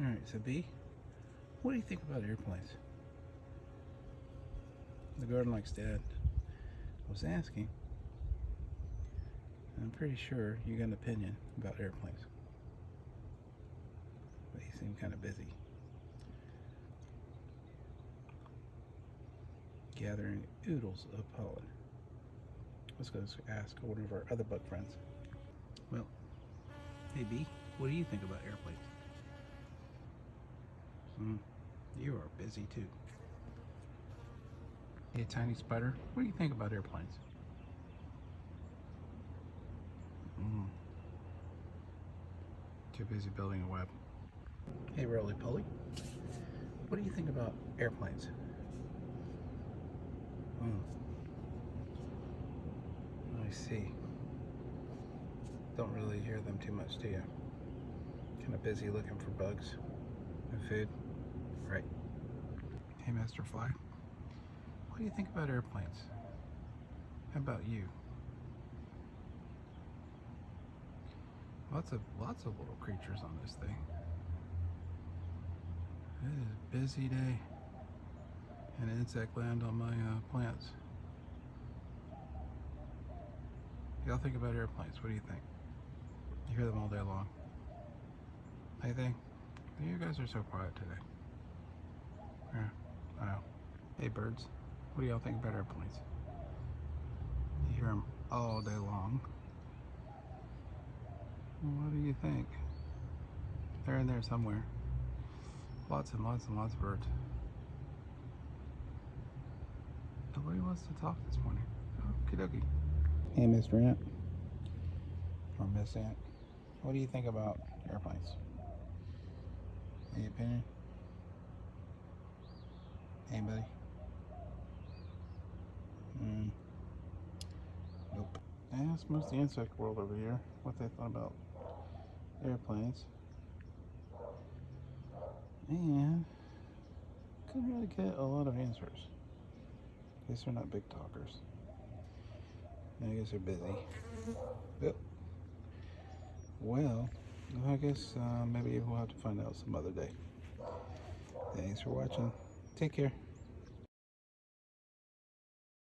Alright, so B, what do you think about airplanes? The garden likes dad was asking. I'm pretty sure you got an opinion about airplanes. But you seem kind of busy. Gathering oodles of pollen. Let's go ask one of our other bug friends. Well, hey B, what do you think about airplanes? You are busy too. Hey tiny spider, what do you think about airplanes? Too busy building a web. Hey roly poly, what do you think about airplanes? I see. Don't really hear them too much, do you? Kind of busy looking for bugs and food. Right. Hey Mr. Fly, what do you think about airplanes? How about you? Lots of little creatures on this thing. It is a busy day. An insect land on my plants. Y'all think about airplanes. What do you think? You hear them all day long. Anything? You guys are so quiet today. Yeah, I know. Hey birds, what do y'all think about airplanes? You hear them all day long. What do you think? They're in there somewhere. Lots and lots and lots of birds. Nobody wants to talk this morning. Okie dokie. Hey Mr. Ant, or Miss Ant, what do you think about airplanes? Any opinion? Anybody? Nope. I asked most of the insect world over here what they thought about airplanes. And couldn't really get a lot of answers. I guess they're not big talkers. I guess they're busy. Yep. Well, I guess maybe we'll have to find out some other day. Thanks for watching. Take care.